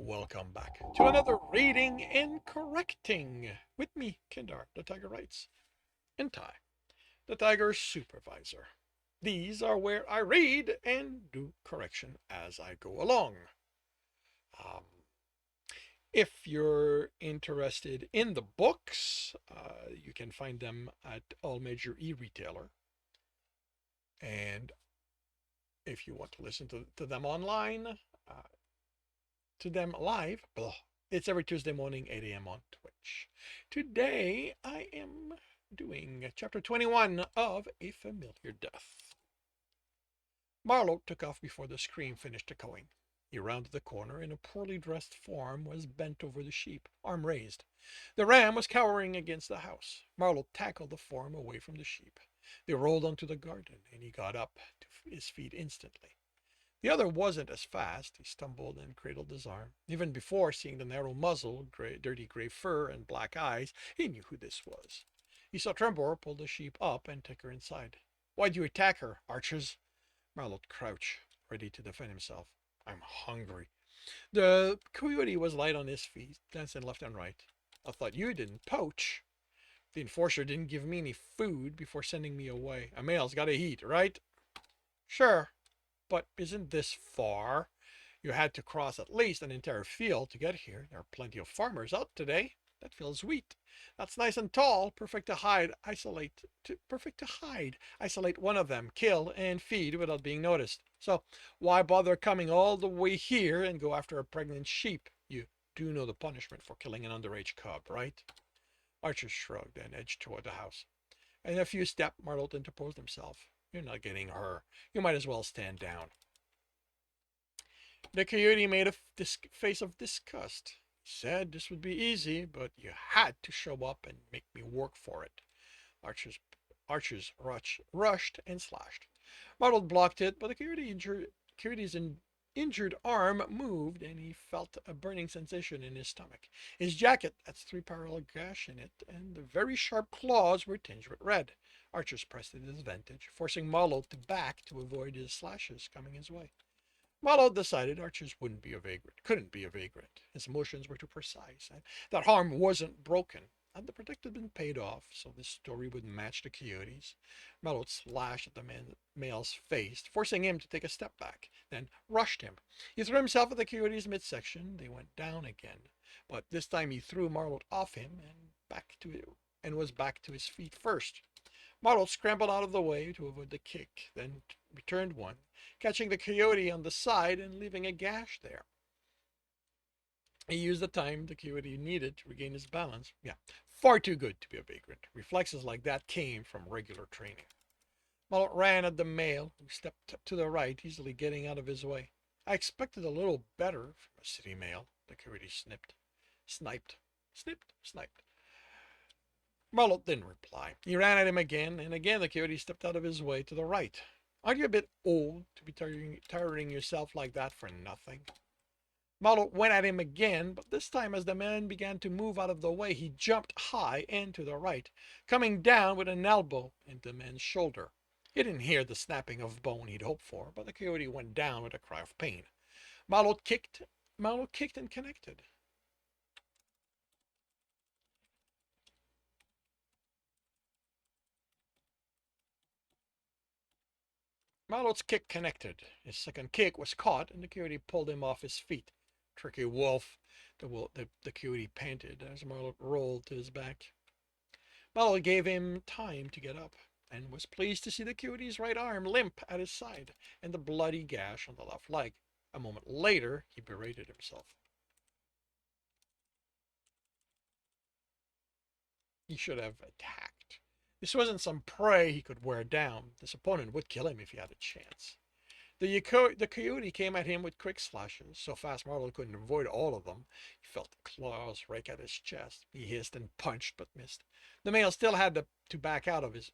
Welcome back to another reading and correcting with me, Kindar, the Tiger Writes, and Ty, the Tiger Supervisor. These are where I read and do correction as I go along. Um, if you're interested in the books, you can find them at all major e-retailer. And if you want to listen to them online, to them live, it's every Tuesday morning, 8 a.m. on Twitch. Today, I am doing chapter 21 of A Familiar Death. Marlot took off before the scream finished echoing. He rounded the corner, and a poorly dressed form was bent over the sheep, arm raised. The ram was cowering against the house. Marlot tackled the form away from the sheep. They rolled onto the garden, and he got up to his feet instantly. The other wasn't as fast. He stumbled and cradled his arm. Even before seeing the narrow muzzle, dirty gray fur, and black eyes, he knew who this was. He saw Trembor pull the sheep up and take her inside. Why'd you attack her, archers? Marlot crouched, ready to defend himself. I'm hungry. The coyote was light on his feet, glancing left and right. I thought you didn't poach. The enforcer didn't give me any food before sending me away. A male's gotta eat, right? Sure. But isn't this far? You had to cross at least an entire field to get here. There are plenty of farmers out today. That field's wheat. That's nice and tall, perfect to hide, perfect to hide. Isolate one of them, kill and feed without being noticed. So why bother coming all the way here and go after a pregnant sheep? You do know the punishment for killing an underage cub, right? Archer shrugged and edged toward the house. In a few steps, Marlot interposed himself. You're not getting her. You might as well stand down. The coyote made a face of disgust. He said this would be easy, but you had to show up and make me work for it. Archers rushed and slashed. Marlot blocked it, but the coyote's injured arm moved, and he felt a burning sensation in his stomach. His jacket had 3 parallel gashes in it, and the very sharp claws were tinged with red. Archers pressed at his advantage, forcing Marlot to back to avoid his slashes coming his way. Marlot decided Archers couldn't be a vagrant. His motions were too precise, and that harm wasn't broken. And the predict had been paid off, so this story would match the coyote's. Marlot slashed at the male's face, forcing him to take a step back, then rushed him. He threw himself at the coyote's midsection. They went down again, but this time he threw Marlot off him and was back to his feet first. Marlot scrambled out of the way to avoid the kick, then returned one, catching the coyote on the side and leaving a gash there. He used the time the coyote needed to regain his balance. Yeah, far too good to be a vagrant. Reflexes like that came from regular training. Marlot ran at the male, who stepped to the right, easily getting out of his way. I expected a little better from a city male, the coyote sniped. Marlot didn't reply. He ran at him again, and again the coyote stepped out of his way to the right. Aren't you a bit old to be tiring yourself like that for nothing? Marlot went at him again, but this time as the man began to move out of the way, he jumped high and to the right, coming down with an elbow into the man's shoulder. He didn't hear the snapping of bone he'd hoped for, but the coyote went down with a cry of pain. Marlot kicked and connected. Marlot's kick connected. His second kick was caught, and the coyote pulled him off his feet. Tricky wolf, the coyote panted as Marlot rolled to his back. Marlot gave him time to get up, and was pleased to see the coyote's right arm limp at his side, and the bloody gash on the left leg. A moment later, he berated himself. He should have attacked. This wasn't some prey he could wear down. This opponent would kill him if he had a chance. The coyote came at him with quick slashes, so fast Marlot couldn't avoid all of them. He felt the claws rake at his chest. He hissed and punched, but missed. The male still had to back out of his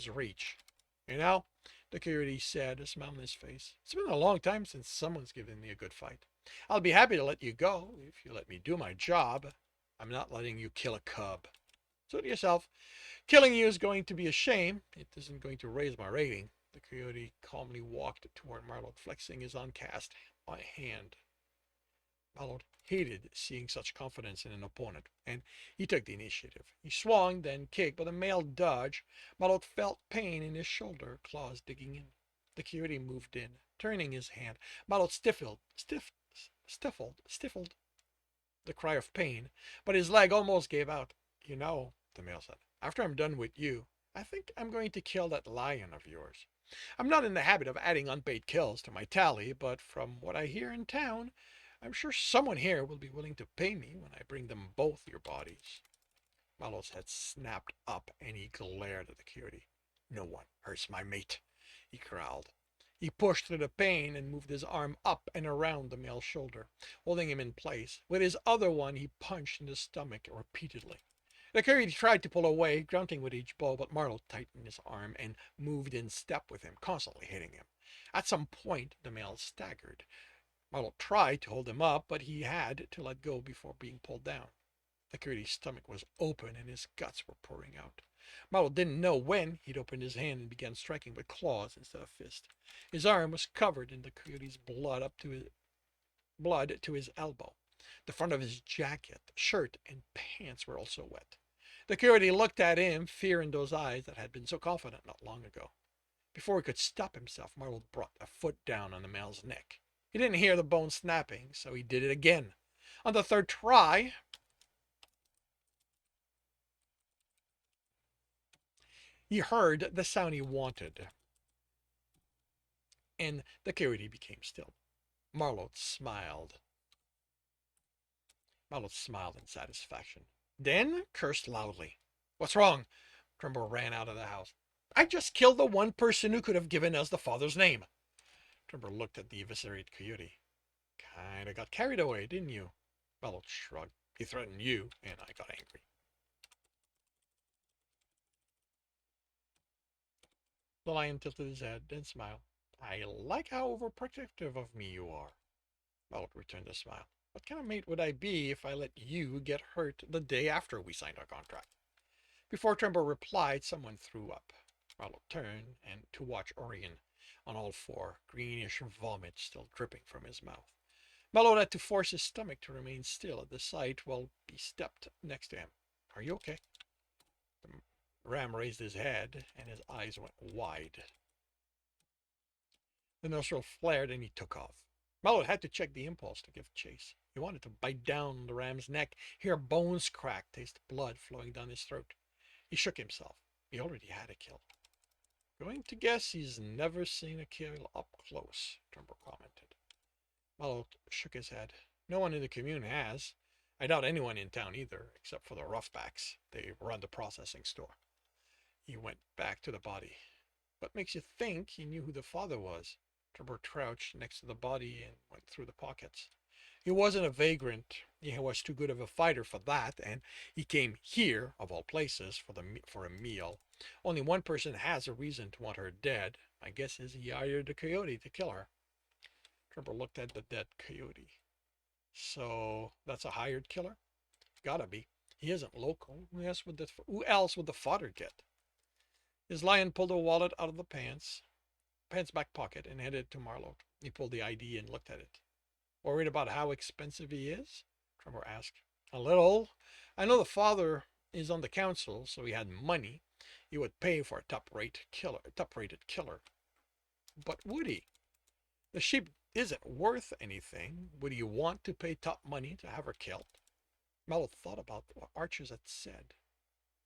reach. You know, the coyote said, a smile on his face. It's been a long time since someone's given me a good fight. I'll be happy to let you go if you let me do my job. I'm not letting you kill a cub. So to yourself, killing you is going to be a shame. It isn't going to raise my rating. The coyote calmly walked toward Marlot, flexing his uncast hand. Marlot hated seeing such confidence in an opponent, and he took the initiative. He swung, then kicked, but a male dodged. Marlot felt pain in his shoulder, claws digging in. The coyote moved in, turning his hand. Marlot stifled the cry of pain, but his leg almost gave out. You know, the male said, after I'm done with you, I think I'm going to kill that lion of yours. I'm not in the habit of adding unpaid kills to my tally, but from what I hear in town, I'm sure someone here will be willing to pay me when I bring them both your bodies. Marlot's head snapped up and he glared at the coyote. No one hurts my mate, he growled. He pushed through the pain and moved his arm up and around the male's shoulder, holding him in place. With his other one, he punched in the stomach repeatedly. The coyote tried to pull away, grunting with each blow, but Marlot tightened his arm and moved in step with him, constantly hitting him. At some point, the male staggered. Marlot tried to hold him up, but he had to let go before being pulled down. The coyote's stomach was open and his guts were pouring out. Marlot didn't know when he'd opened his hand and began striking with claws instead of fists. His arm was covered in the coyote's blood to his elbow. The front of his jacket, shirt, and pants were also wet. The coyote looked at him, fear in those eyes that had been so confident not long ago. Before he could stop himself, Marlot brought a foot down on the male's neck. He didn't hear the bone snapping, so he did it again. On the third try, he heard the sound he wanted, and the coyote became still. Marlot smiled. Marlot smiled in satisfaction, then cursed loudly. What's wrong? Trembor ran out of the house. I just killed the one person who could have given us the father's name. Trembor looked at the eviscerated coyote. Kinda got carried away, didn't you? Marlot shrugged. He threatened you, and I got angry. The lion tilted his head, then smiled. I like how overprotective of me you are. Marlot returned the smile. What kind of mate would I be if I let you get hurt the day after we signed our contract? Before Trembor replied, someone threw up. Marlot turned and to watch Orion on all four, greenish vomit still dripping from his mouth. Marlot had to force his stomach to remain still at the sight while he stepped next to him. Are you okay? The ram raised his head and his eyes went wide. The nostril flared and he took off. Marlot had to check the impulse to give chase. He wanted to bite down the ram's neck, hear bones crack, taste blood flowing down his throat. He shook himself. He already had a kill. Going to guess he's never seen a kill up close, Trembor commented. Marlot shook his head. No one in the commune has. I doubt anyone in town either, except for the roughbacks. They run the processing store. He went back to the body. What makes you think he knew who the father was? Trembor crouched next to the body and went through the pockets. He wasn't a vagrant. He was too good of a fighter for that, and he came here, of all places, for a meal. Only one person has a reason to want her dead. My guess is he hired a coyote to kill her. Trembor looked at the dead coyote. So that's a hired killer? Gotta be. He isn't local. Who else would the father get? His lion pulled a wallet out of the pants back pocket, and handed it to Marlot. He pulled the ID and looked at it. Worried about how expensive he is? Trembor asked. A little. I know the father is on the council, so he had money. He would pay for a top-rated killer. But would he? The sheep isn't worth anything. Would he want to pay top money to have her killed? Marlot thought about what Archers had said.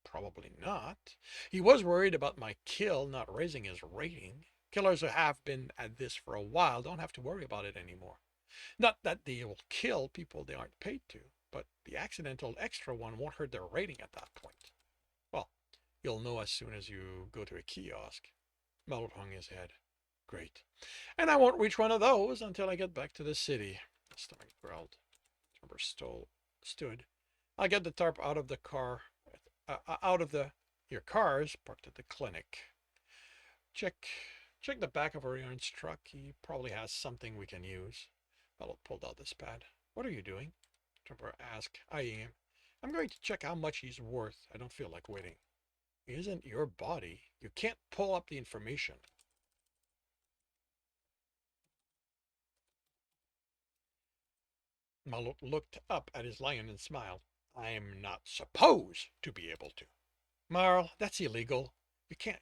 Probably not. He was worried about my kill not raising his rating. Killers who have been at this for a while don't have to worry about it anymore. Not that they will kill people they aren't paid to, but the accidental extra one won't hurt their rating at that point. Well, you'll know as soon as you go to a kiosk. Marlot hung his head. Great. And I won't reach one of those until I get back to the city. The stomach growled. Trembor stood. I'll get the tarp out of the car, your cars parked at the clinic. Check the back of Orion's truck. He probably has something we can use. Marlot pulled out this pad. What are you doing? Trembor asked, eyeing him. I'm going to check how much he's worth. I don't feel like waiting. He isn't your body. You can't pull up the information. Marlot looked up at his lion and smiled. I'm not supposed to be able to. Marl, that's illegal.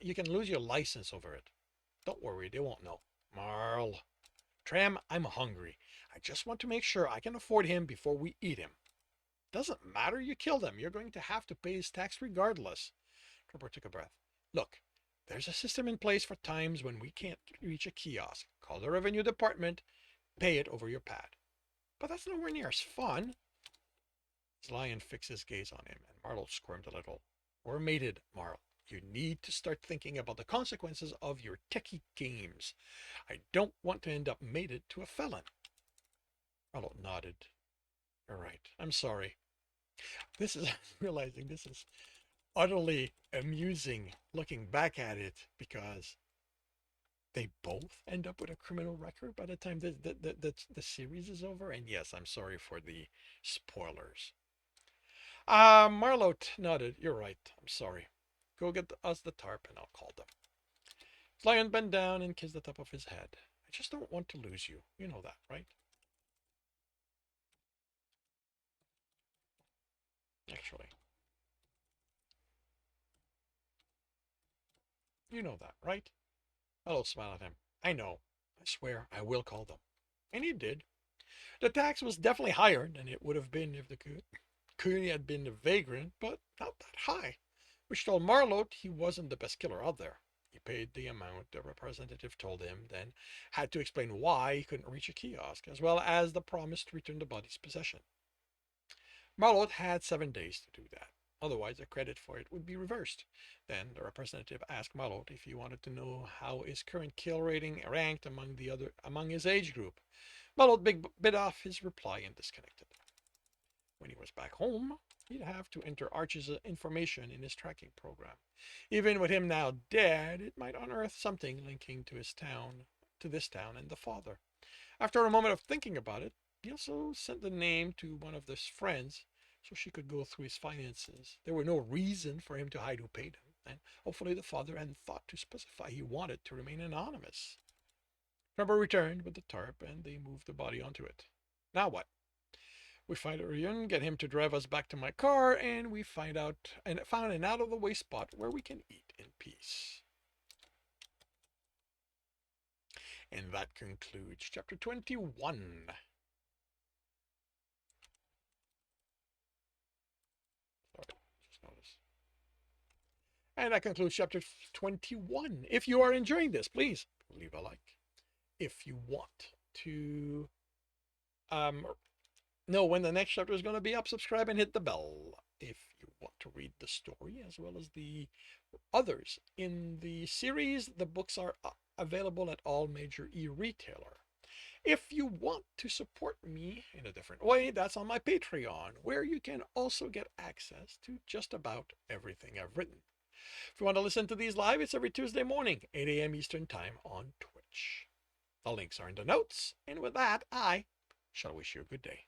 You can lose your license over it. Don't worry, they won't know. Marl. Tram, I'm hungry. I just want to make sure I can afford him before we eat him. Doesn't matter you killed him. You're going to have to pay his tax regardless. Trevor took a breath. Look, there's a system in place for times when we can't reach a kiosk. Call the revenue department, pay it over your pad. But that's nowhere near as fun. His lion fixed his gaze on him, and Marlowe squirmed a little. We're mated, Marl. You need to start thinking about the consequences of your techie games. I don't want to end up mated to a felon. Marlowe nodded. You're right. I'm sorry. This is realizing this is utterly amusing looking back at it because they both end up with a criminal record by the time the series is over. And yes, I'm sorry for the spoilers. Marlowe nodded. You're right. I'm sorry. Go get us the tarp and I'll call them. Lion bent down and kissed the top of his head. I just don't want to lose you. You know that, right? Actually, you know that, right? Marlowe smiled at him. I know. I swear I will call them. And he did. The tax was definitely higher than it would have been if the Cooney had been a vagrant, but not that high, which told Marlowe he wasn't the best killer out there. He paid the amount the representative told him, then had to explain why he couldn't reach a kiosk, as well as the promise to return the body's possession. Marlowe had 7 days to do that. Otherwise, the credit for it would be reversed. Then the representative asked Marlowe if he wanted to know how his current kill rating ranked among his age group. Marlowe bit off his reply and disconnected. When he was back home, he'd have to enter Archie's information in his tracking program. Even with him now dead, it might unearth something linking to this town and the father. After a moment of thinking about it, he also sent the name to one of his friends so she could go through his finances. There were no reason for him to hide who paid him, and hopefully the father hadn't thought to specify he wanted to remain anonymous. Trevor returned with the tarp, and they moved the body onto it. Now what? We find Orion, get him to drive us back to my car, and we found an out-of-the-way spot where we can eat in peace. And that concludes chapter 21. Sorry, just noticed. And that concludes chapter 21. If you are enjoying this, please leave a like. If you want to know when the next chapter is going to be up, subscribe and hit the bell. If you want to read the story as well as the others in the series, the books are available at all major e-retailer. If you want to support me in a different way, that's on my Patreon, where you can also get access to just about everything I've written. If you want to listen to these live, it's every Tuesday morning, 8 a.m. Eastern Time on Twitch. The links are in the notes, and with that, I shall wish you a good day.